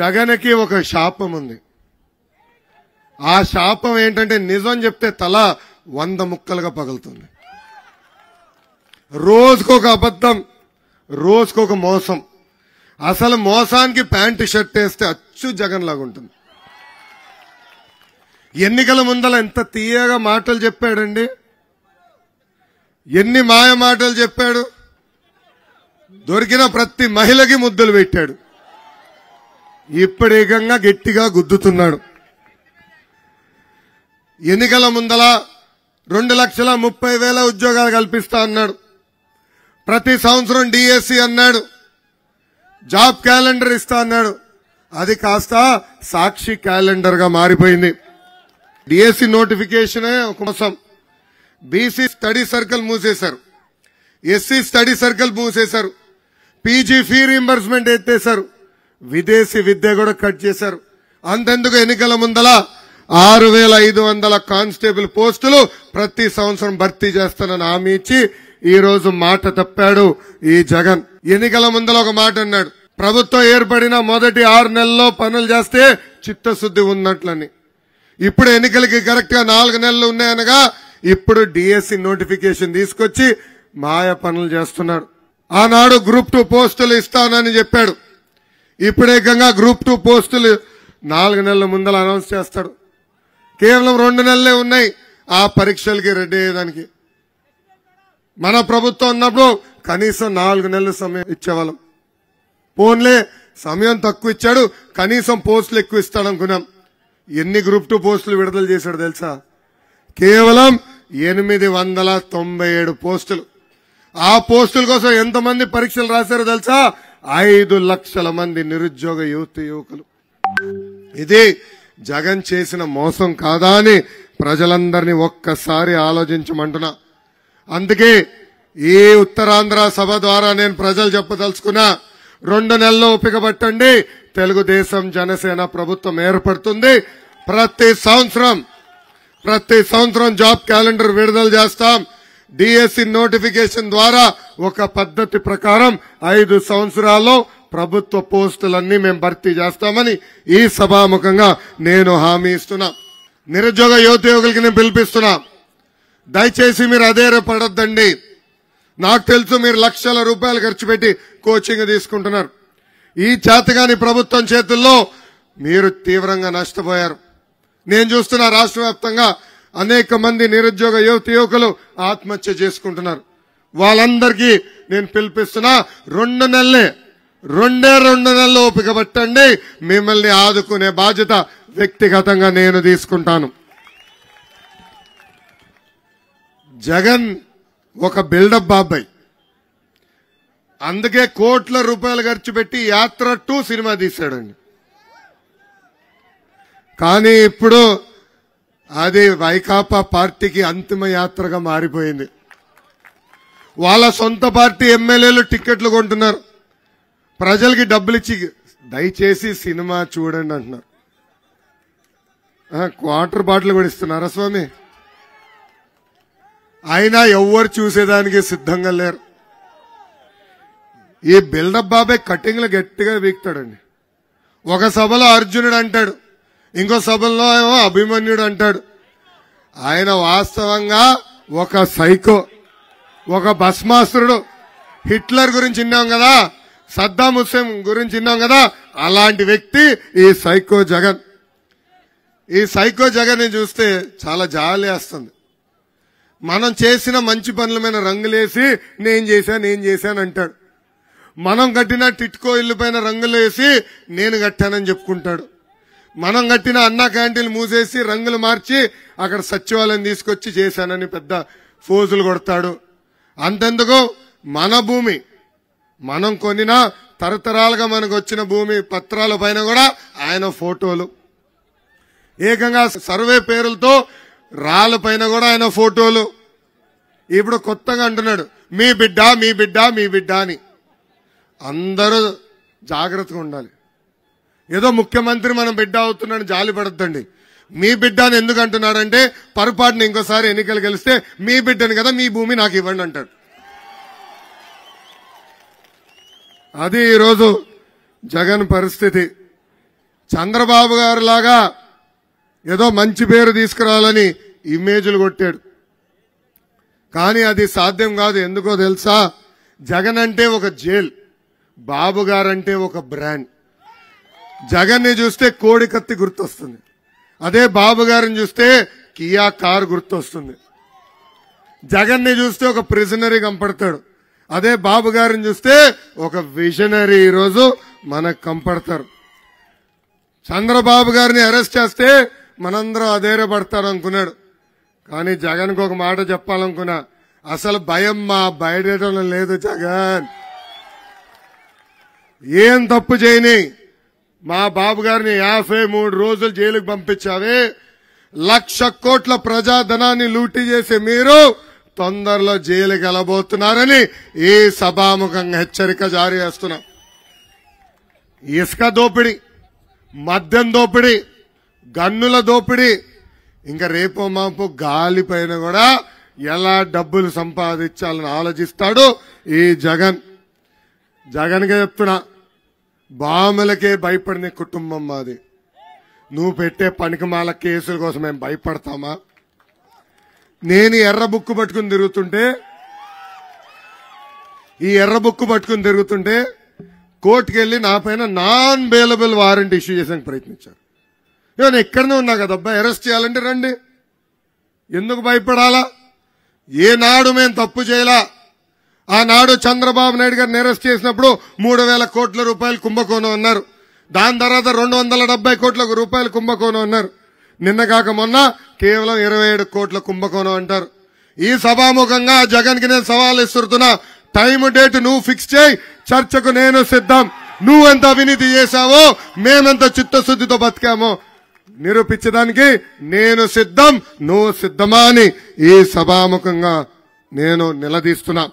జగన్కి ఒక శాపం ఉంది. ఆ శాపం ఏంటంటే నిజం చెప్తే తల 100 ముక్కలుగా పగులుతుంది. రోజుకొక అబద్ధం, రోజుకొక మోసం. అసలు మోసానికి ప్యాంటు షర్ట్ వేస్తే అచ్చు జగన్ లాగా ఉంటుంది. ఎన్నికల ముందల ఎంత తీయగా మాటలు చెప్పాడండి, ఎన్ని మాయ మాటలు చెప్పాడు. దొరికిన ప్రతి మహిళకి ముద్దులు పెట్టాడు. ఇప్పుడు ఏకంగా గట్టిగా గుద్దుతున్నాడు. ఎన్నికల ముందల 2,30,000 ఉద్యోగాలు కల్పిస్తా అన్నాడు. ప్రతి సంవత్సరం డిఎస్సి అన్నాడు, జాబ్ క్యాలెండర్ ఇస్తా అన్నాడు. అది కాస్త సాక్షి క్యాలెండర్ గా మారిపోయింది. డిఎస్సి నోటిఫికేషనే ఒక మోసం. బీసీ స్టడీ సర్కిల్ మూసేశారు, ఎస్సీ స్టడీ సర్కిల్ మూసేశారు, పీజీ ఫీ రీంబర్స్మెంట్ ఎత్తేశారు, విదేశీ విద్య కూడా కట్ చేశారు. అంతెందుకు ఎన్నికల ముందల 6,500 కానిస్టేబుల్ పోస్టులు ప్రతి సంవత్సరం భర్తీ చేస్తానని హామీ ఇచ్చి ఈ రోజు మాట తప్పాడు ఈ జగన్. ఎన్నికల ముందల ఒక మాట అన్నాడు, ప్రభుత్వం ఏర్పడిన మొదటి 6 నెలల్లో పనులు చేస్తే చిత్తశుద్ధి ఉన్నట్లని. ఇప్పుడు ఎన్నికలకి కరెక్ట్ గా 4 నెలలు ఉన్నాయనగా ఇప్పుడు డిఎస్సి నోటిఫికేషన్ తీసుకొచ్చి మాయ పనులు చేస్తున్నాడు. ఆనాడు గ్రూప్ 2 పోస్టులు ఇస్తానని చెప్పాడు. ఇప్పుడు ఏకంగా గ్రూప్ 2 పోస్టులు 4 నెలల ముందల అనౌన్స్ చేస్తాడు. కేవలం 2 నెలలే ఉన్నాయి ఆ పరీక్షలకి రెడీ అయ్యేదానికి. మన ప్రభుత్వం ఉన్నప్పుడు కనీసం 4 నెలల సమయం ఇచ్చేవాళ్ళం. పోన్లే సమయం తక్కువ ఇచ్చాడు, కనీసం పోస్టులు ఎక్కువ ఇస్తాడు అనుకున్నాం. ఎన్ని గ్రూప్ 2 పోస్టులు విడుదల చేశాడు తెలుసా? కేవలం 897 పోస్టులు. ఆ పోస్టుల కోసం ఎంతమంది పరీక్షలు రాశారో తెలుసా? 5 లక్షల మంది నిరుద్యోగ యువకులు. ఇది జగన్ చేసిన మోసం కాదా అని ప్రజలందరినీ ఒక్కసారి ఆలోచించమంటున్నా. అందుకే ఈ ఉత్తరాంధ్ర సభ ద్వారా నేను ప్రజలు చెప్పదలుచుకున్నా, 2 నెలల్లో ఓపిక పట్టండి, తెలుగుదేశం జనసేన ప్రభుత్వం ఏర్పడుతుంది. ప్రతి సంవత్సరం జాబ్ క్యాలెండర్ విడుదల చేస్తాం. డిఎస్సి నోటిఫికేషన్ ద్వారా ఒక పద్ధతి ప్రకారం 5 సంవత్సరాల్లో ప్రభుత్వ పోస్టులన్నీ మేము భర్తీ చేస్తామని ఈ సభాముఖంగా నేను హామీ ఇస్తున్నా. నిరుద్యోగ యువకులకి నేను పిలిపిస్తున్నా, దయచేసి మీరు అధైర్యపడొద్దండి. నాకు తెలుసు మీరు లక్షల రూపాయలు ఖర్చు పెట్టి కోచింగ్ తీసుకుంటున్నారు. ఈ చేతగాని ప్రభుత్వం చేతుల్లో మీరు తీవ్రంగా నష్టపోయారు. నేను చూస్తున్నా రాష్ట్ర వ్యాప్తంగా అనేక మంది నిరుద్యోగ యువకులు ఆత్మహత్య చేసుకుంటున్నారు. వాళ్ళందరికీ నేను పిలిపిస్తున్నా, 2 నెలలు ఓపిక పట్టండి. మిమ్మల్ని ఆదుకునే బాధ్యత వ్యక్తిగతంగా నేను తీసుకుంటాను. జగన్ ఒక బిల్డప్ బాబాయ్. అందుకే కోట్ల రూపాయలు ఖర్చు పెట్టి యాత్ర 2 సినిమా తీశాడండి. కానీ ఇప్పుడు అది వైకాపా పార్టీకి అంతిమ యాత్రగా మారిపోయింది. వాళ్ళ సొంత పార్టీ ఎమ్మెల్యేలు టిక్కెట్లు కొంటున్నారు, ప్రజలకి డబ్బులు ఇచ్చి దయచేసి సినిమా చూడండి అంటున్నారు. క్వార్టర్ బాటిల్ కూడా ఇస్తున్నారా స్వామి? అయినా ఎవ్వరు చూసేదానికి సిద్ధంగా లేరు. ఈ బిల్డప్ బాబాయ్ కటింగ్లు గట్టిగా వీక్తాడండి. ఒక సభలో అర్జునుడు అంటాడు, ఇంకో సభలో ఏమో అభిమన్యుడు అంటాడు. ఆయన వాస్తవంగా ఒక సైకో, ఒక భస్మాసురుడు. హిట్లర్ గురించి విన్నాం కదా, సద్దాం హుస్సేన్ గురించి విన్నాం కదా, అలాంటి వ్యక్తి ఈ సైకో జగన్. ఈ సైకో జగన్ ని చూస్తే చాలా జాలి వేస్తుంది. మనం చేసిన మంచి పనుల మీద రంగులేసి నేను చేశాను అంటాడు. మనం కట్టిన టిట్కో ఇల్లు పైన రంగులు వేసి నేను కట్టానని చెప్పుకుంటాడు. మనం కట్టిన అన్నా క్యాంటీన్లు మూసేసి రంగులు మార్చి అక్కడ సచివాలయం తీసుకొచ్చి చేశానని పెద్ద ఫోజులు కొడతాడు. అంతెందుకు, మన భూమి మనం కొనిన తరతరాలుగా మనకు వచ్చిన భూమి పత్రాల పైన కూడా ఆయన ఫోటోలు, ఏకంగా సర్వే పేరులతో రాళ్ళ పైన కూడా ఆయన ఫోటోలు. ఇప్పుడు కొత్తగా అంటున్నాడు మీ బిడ్డ అని. అందరూ జాగ్రత్తగా ఉండాలి. ఏదో ముఖ్యమంత్రి మనం బిడ్డ అవుతున్నాడు జాలి పడద్దండి. మీ బిడ్డ అని ఎందుకు అంటున్నాడంటే పొరపాటున ఇంకోసారి ఎన్నికలు గెలిస్తే మీ బిడ్డని కదా, మీ భూమి నాకు ఇవ్వండి అంటాడు. అది ఈరోజు జగన్ పరిస్థితి. చంద్రబాబు గారు లాగా ఏదో మంచి పేరు తీసుకురావాలని ఇమేజ్లు కొట్టాడు. కానీ అది సాధ్యం కాదు. ఎందుకో తెలుసా? జగన్ అంటే ఒక జైల్, బాబు గారంటే ఒక బ్రాండ్. జగన్ ని చూస్తే కోడి కత్తి గుర్తొస్తుంది, అదే బాబు గారిని చూస్తే కియా కార్ గుర్తొస్తుంది. జగన్ ని చూస్తే ఒక ప్రిజనరీ కంపడతాడు, అదే బాబు గారిని చూస్తే ఒక విజనరీ ఈరోజు మనకు కంపడతారు. చంద్రబాబు గారిని అరెస్ట్ చేస్తే మనందరం అధైర్యపడతారు అనుకున్నాడు. కానీ జగన్కు ఒక మాట చెప్పాలనుకున్నా, అసలు భయం మా బయటం లేదు. జగన్ ఏం తప్పు చేయని మా బాబు గారిని 53 రోజులు జైలుకు పంపించావే, 1,00,000 కోట్ల ప్రజాధనాన్ని లూటీ చేసి మీరు తొందరలో జైలుకి వెళ్ళబోతున్నారని ఈ సభాముఖంగా హెచ్చరిక జారీ చేస్తున్నా. ఇసుక దోపిడీ, మద్యం దోపిడీ, గన్నుల దోపిడీ, ఇంకా రేపో మాపో గాలి పైన కూడా ఎలా డబ్బులు సంపాదించాలని ఆలోచిస్తాడు ఈ జగన్. జగన్గా చెప్తున్నా, బాములకే భయపడిన కుటుంబం మాది. నువ్వు పెట్టే పనికిమాల కేసుల కోసం మేము భయపడతామా? నేను ఎర్ర బుక్కు పట్టుకుని తిరుగుతుంటే కోర్టుకు వెళ్లి నా పైన నాన్ బెయిలబుల్ వారెంట్ ఇష్యూ చేసేందుకు ప్రయత్నించారు. నేను ఎక్కడనే ఉన్నా కదబ్బా, అరెస్ట్ చేయాలంటే రండి, ఎందుకు భయపడాలా? ఏనాడు మేము తప్పు చేయలా. ఆనాడు చంద్రబాబు నాయుడు గారిని అరెస్ట్ చేసినప్పుడు 3,000 కోట్ల రూపాయలు కుంభకోణం అన్నారు. దాని తర్వాత 270 కోట్ల రూపాయలు కుంభకోణం అన్నారు. నిన్న కాక మొన్న కేవలం 27 కోట్ల కుంభకోణం అంటారు. ఈ సభాముఖంగా జగన్ కి నేను సవాల్ ఇస్తున్నా, టైం డేట్ నువ్వు ఫిక్స్ చేయి, చర్చకు నేను సిద్ధం. నువ్వెంత అవినీతి చేశావో, మేమెంత చిత్తశుద్ధితో బతికామో నిరూపించడానికి నేను సిద్ధం. నువ్వు సిద్ధమా అని ఈ సభాముఖంగా నేను నిలదీస్తున్నా.